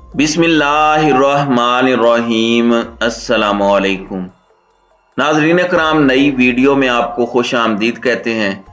बिस्मिल्लाहिर्रहमानिर्रहीम। अस्सलामुअलैकुम नाज़रीन कराम, नई वीडियो में आपको खुश आमदीद कहते हैं।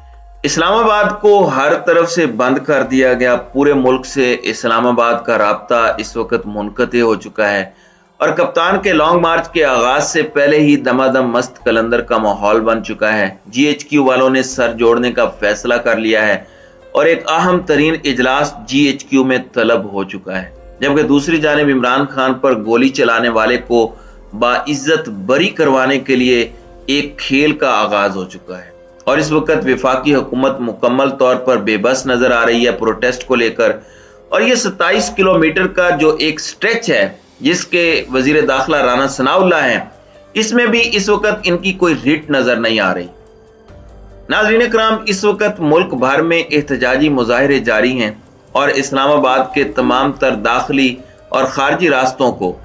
इस्लामाबाद को हर तरफ से बंद कर दिया गया। पूरे मुल्क से इस्लामाबाद का राब्ता इस वक्त मुनक़ते हो चुका है और कप्तान के लॉन्ग मार्च के आगाज से पहले ही दमादम मस्त कलंदर का माहौल बन चुका है। GHQ वालों ने सर जोड़ने का फैसला कर लिया है और एक अहम तरीन इजलास GHQ में तलब हो चुका है, जबकि दूसरी जानिब इमरान खान पर गोली चलाने वाले को बाइज्जत बरी करवाने के लिए एक खेल का आगाज हो चुका है। और इस वक्त वफाकी हुकूमत मुकम्मल तौर पर बेबस नजर आ रही है प्रोटेस्ट को लेकर। और ये 27 किलोमीटर का जो एक स्ट्रेच है जिसके वजीर दाखिला राना सनाउल्लाह हैं, इसमें भी इस वक्त इनकी कोई रिट नजर नहीं आ रही। नाज़रीन कराम, इस वक्त मुल्क भर में एहतजाजी मुजाहिरे जारी हैं और इस्लामाबाद के तमाम तर दाखिली और खारजी रास्तों को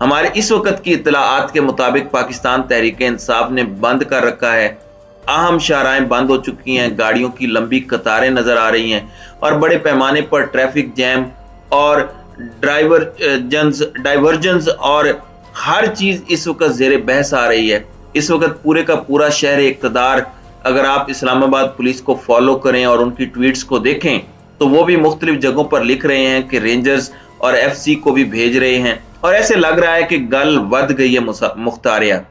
हमारे इस वक्त की इत्तलाआत के मुताबिक पाकिस्तान तहरीक इंसाफ ने बंद कर रखा है। अहम शाहराएं बंद हो चुकी हैं, गाड़ियों की लंबी कतारें नजर आ रही हैं और बड़े पैमाने पर ट्रैफिक जैम और डाइवर्जन्स और हर चीज इस वक्त जेर बहस आ रही है। इस वक्त पूरे का पूरा शहर इक़्तिदार, अगर आप इस्लामाबाद पुलिस को फॉलो करें और उनकी ट्वीट्स को देखें तो वो भी मुख्तलिफ जगहों पर लिख रहे हैं कि रेंजर्स और FC को भी भेज रहे हैं और ऐसे लग रहा है कि गल वध गई है मुख्तारिया।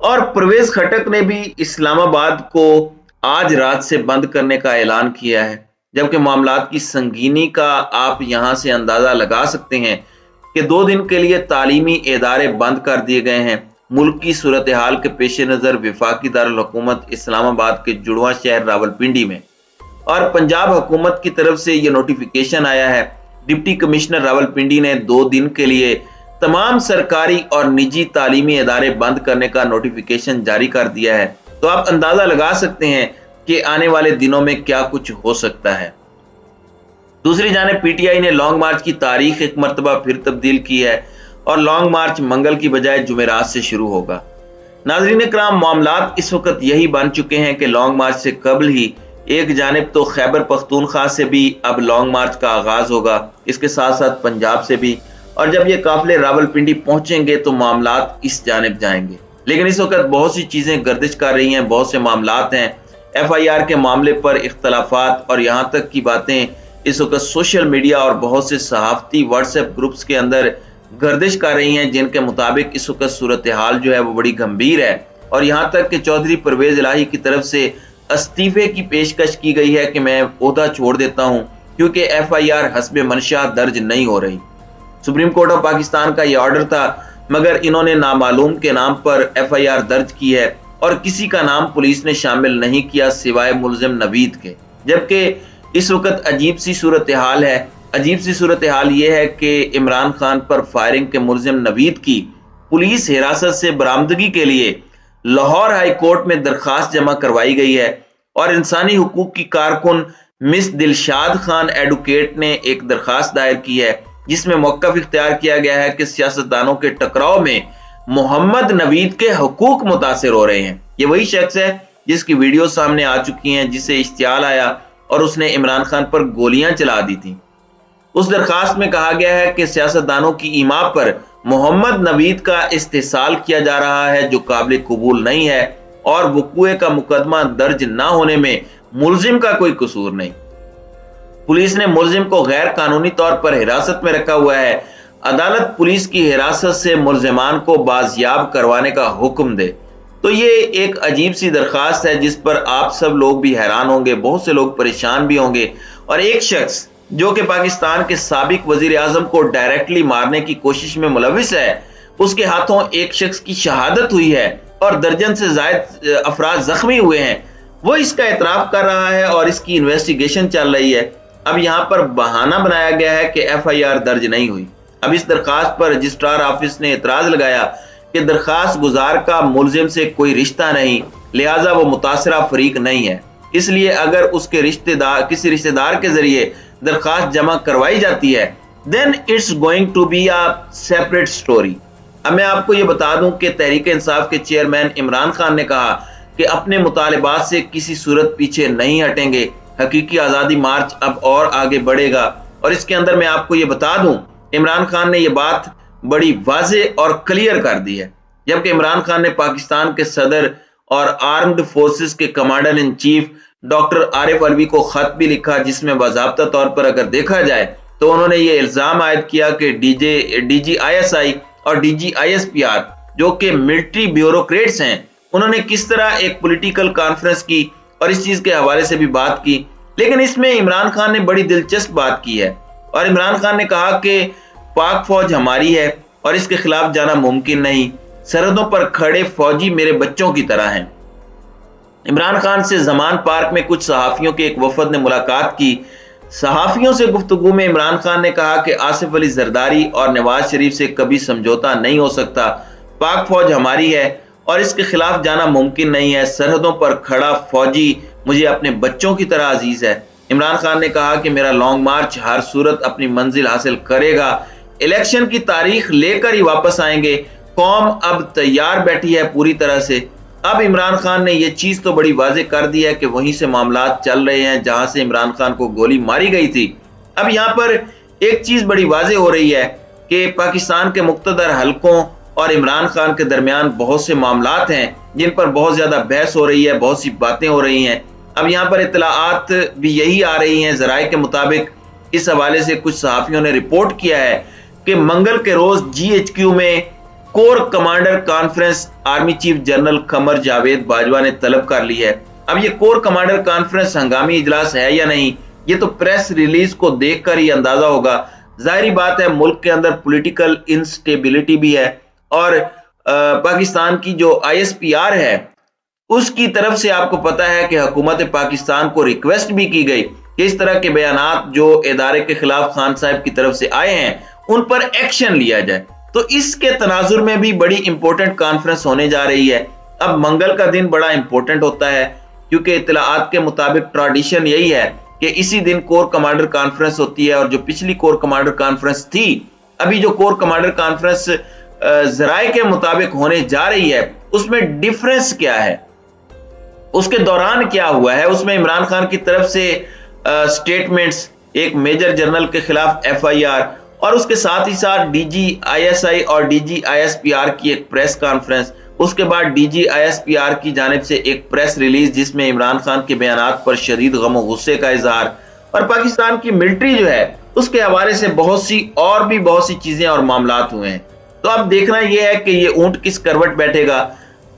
और परवेज खटक ने भी इस्लामाबाद को आज रात से बंद करने का ऐलान किया है, जबकि मामलात की संगीनी का आप यहां से अंदाजा लगा सकते हैं कि 2 दिन के लिए तालीमी इदारे बंद कर दिए गए हैं। मुल्क की सूरत हाल के पेश नजर वफाकी दारुल हुकूमत इस्लामाबाद के जुड़वा शहर रावलपिंडी में और पंजाब हुकूमत की तरफ से यह नोटिफिकेशन आया है। डिप्टी कमिश्नर रावलपिंडी ने 2 दिन के लिए तमाम सरकारी और निजी तालीमी इदारे बंद करने का नोटिफिकेशन जारी कर दिया है। तो आप अंदाजा लगा सकते हैं कि आने वाले दिनों में क्या कुछ हो सकता है। दूसरी जानिब PTI ने लॉन्ग मार्च की तारीख एक मरतबा फिर तब्दील की है और लॉन्ग मार्च मंगल की बजाय जुमेरात से शुरू होगा। नाज़रीन कराम, मामलात इस वक्त यही बन चुके हैं कि लॉन्ग मार्च से कबल ही एक जानिब तो खैबर पख्तूनख्वा से भी अब लॉन्ग मार्च का आगाज होगा, इसके साथ साथ पंजाब से भी। और जब ये काफिले रावलपिंडी पहुंचेंगे तो मामलात इस जानिब जाएंगे। लेकिन इस वक्त बहुत सी चीजें गर्दिश कर रही हैं, बहुत से मामलात हैं। FIR के मामले पर इख्तलाफात और यहाँ तक की बातें इस वक्त सोशल मीडिया और बहुत से सहाफती व्हाट्सएप ग्रुप्स के अंदर गर्दिश कर रही हैं, जिनके मुताबिक इस वक्त सूरत हाल जो है वो बड़ी गंभीर है। और यहाँ तक कि चौधरी परवेज इलाही की तरफ से इस्तीफे की पेशकश की गई है कि मैं ओहदा छोड़ देता हूं क्योंकि FIR हस्बे मंशा दर्ज नहीं हो रही। सुप्रीम कोर्ट ऑफ पाकिस्तान का यह ऑर्डर था, मगर इन्होंने नामालूम के नाम पर FIR दर्ज की है और किसी का नाम पुलिस ने शामिल नहीं किया सिवाय मुलजिम नवीद के। जबकि इस वक्त अजीब सी सूरत हाल है। अजीब सी सूरत हाल यह है कि इमरान खान पर फायरिंग के मुलजिम नवीद की पुलिस हिरासत से बरामदगी के लिए लाहौर हाई कोर्ट में दरखास्त जमा करवाई गई है और इंसानी हुकूक की कारकुन मिस दिलशाद खान एडवोकेट ने एक दरखास्त दायर की है, जिसमें मौक़िफ़ इख्तियार किया गया है कि सियासतदानों के टकराव में मोहम्मद नवीद के हुकूक मुतासिर हो रहे हैं। ये वही शख्स है जिसकी वीडियो सामने आ चुकी हैं, जिसे इश्तियाल आया और उसने इमरान खान पर गोलियां चला दी थी। उस दरखास्त में कहा गया है कि सियासतदानों की ईमा पर मोहम्मद नवीद का इस्तेसाल किया जा रहा है, जो काबिल कबूल नहीं है और वक़ूए का मुकदमा दर्ज ना होने में मुलजिम का कोई कसूर नहीं। पुलिस ने मुलजिम को गैर कानूनी तौर पर हिरासत में रखा हुआ है। अदालत पुलिस की हिरासत से मुलजिमान को बाजियाब करवाने का हुक्म दे। तो ये एक अजीब सी दरखास्त है जिस पर आप सब लोग भी हैरान होंगे, बहुत से लोग परेशान भी होंगे। और एक शख्स जो कि पाकिस्तान के साबिक वजीर आजम को डायरेक्टली मारने की कोशिश में मुलविस है, उसके हाथों एक शख्स की शहादत हुई है और दर्जन से जायद अफराद जख्मी हुए हैं। वो इसका एतराफ कर रहा है और इसकी इन्वेस्टिगेशन चल रही है। अब यहाँ पर बहाना बनाया गया है कि FIR दर्ज नहीं हुई। अब इस दरखास्त पर रजिस्ट्रार ऑफिस ने एतराज लगाया कि दरखास्त गुजार का मुलजिम से कोई रिश्ता नहीं, लिहाजा वो मुतासरा फरीक नहीं है, इसलिए अगर उसके किसी रिश्तेदार के जरिए दरखास्त जमा करवाई जाती है then it's going to be a separate story. अब मैं आपको ये बता दूं कि तहरीक इंसाफ के चेयरमैन इमरान खान ने कहा कि अपने मुतालिबात से किसी सूरत पीछे नहीं हटेंगे। हकीकी आज़ादी मार्च अब और आगे बढ़ेगा। और इसके अंदर मैं आपको ये बता दूं इमरान खान ने यह बात बड़ी वाज़ेह और क्लियर कर दी है। जबकि इमरान खान ने पाकिस्तान के सदर और आर्म्ड फोर्सेस के commander in chief doctor Arif Alvi को खत भी लिखा, जिसमें बाज़ाब्ता तौर पर अगर देखा जाए तो उन्होंने ये इल्जाम आयद किया कि DGISI और DGISPR जो कि मिलिट्री ब्यूरोक्रेट्स हैं, उन्होंने किस तरह एक पॉलिटिकल कॉन्फ्रेंस की और इस चीज के हवाले से भी बात की। लेकिन इसमें इमरान खान ने बड़ी दिलचस्प बात की है और इमरान खान ने कहा कि पाक फौज हमारी है और इसके खिलाफ जाना मुमकिन नहीं, सरहदों पर खड़े फौजी मेरे बच्चों की तरह हैं। इमरान खान से जमान पार्क में कुछ सहाफियों के एक वफद ने मुलाकात की। सहाफियों से गुफ्तगू में इमरान खान ने कहा कि आसिफ अली जरदारी और नवाज शरीफ से कभी समझौता नहीं हो सकता, पाक फौज हमारी है और इसके खिलाफ जाना मुमकिन नहीं है, सरहदों पर खड़ा फौजी मुझे अपने बच्चों की तरह अजीज है। इमरान खान ने कहा कि मेरा लॉन्ग मार्च हर सूरत अपनी मंजिल हासिल करेगा, इलेक्शन की तारीख लेकर ही वापस आएंगे, कौम अब तैयार बैठी है पूरी तरह से। अब इमरान खान ने यह चीज तो बड़ी वाज़ेह कर दी है कि वहीं से मामलात चल रहे हैं जहां से इमरान खान को गोली मारी गई थी। अब यहां पर एक चीज बड़ी वाज़ेह हो रही है कि पाकिस्तान के मुख्तदर हलकों और इमरान खान के दरमियान बहुत से मामलात हैं जिन पर बहुत ज्यादा बहस हो रही है, बहुत सी बातें हो रही हैं। अब यहाँ पर इत्तलाआत भी यही आ रही हैं, ज़राए के मुताबिक इस हवाले से कुछ सहाफियों ने रिपोर्ट किया है कि मंगल के रोज GHQ में corps commander conference army chief general Qamar Javed Bajwa ने तलब कर ली है। अब ये कोर कमांडर कॉन्फ्रेंस हंगामी इजलास है या नहीं, ये तो प्रेस रिलीज को देखकर ही अंदाजा होगा। जाहिर बात है मुल्क के अंदर पॉलिटिकल इंस्टेबिलिटी भी है और पाकिस्तान की जो ISPR है उसकी तरफ से आपको पता है कि हुकूमत पाकिस्तान को रिक्वेस्ट भी की गई कि इस तरह के बयानात जो इदारे के खिलाफ खान साहब की तरफ से आए हैं उन पर एक्शन लिया जाए। तो इसके तनाजुर में भी बड़ी इंपॉर्टेंट कॉन्फ्रेंस होने जा रही है। अब मंगल का दिन बड़ा इंपॉर्टेंट होता है क्योंकि इत्तलाआत के मुताबिक ट्रेडिशन यही है कि इसी दिन कोर कमांडर कॉन्फ्रेंस होती है और जो पिछली कोर कमांडर कॉन्फ्रेंस थी, अभी जो कोर कमांडर कॉन्फ्रेंस ज़राए के मुताबिक होने जा रही है उसमें डिफरेंस क्या है, उसके दौरान क्या हुआ है, उसमें इमरान खान की तरफ से स्टेटमेंट्स, एक मेजर जनरल के खिलाफ FIR और उसके साथ ही साथ DGISI और DGISPR की एक प्रेस कॉन्फ्रेंस, उसके बाद DGISPR की जानिब से एक प्रेस रिलीज जिसमें इमरान खान के बयानात पर शदीद गम और गुस्से का इजहार और पाकिस्तान की मिलिट्री जो है उसके हवाले से बहुत सी चीजें और मामलात हुए हैं। तो अब देखना यह है कि ये ऊंट किस करवट बैठेगा।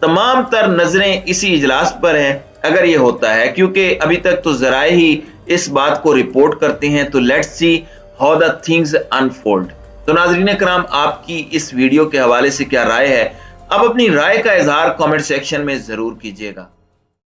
तमाम तर नजरें इसी इजलास पर हैं अगर ये होता है, क्योंकि अभी तक तो ज़राए ही इस बात को रिपोर्ट करते हैं। तो let's see how the things unfold. तो नाज़रीन कराम, आपकी इस वीडियो के हवाले से क्या राय है? आप अपनी राय का इजहार कमेंट सेक्शन में जरूर कीजिएगा।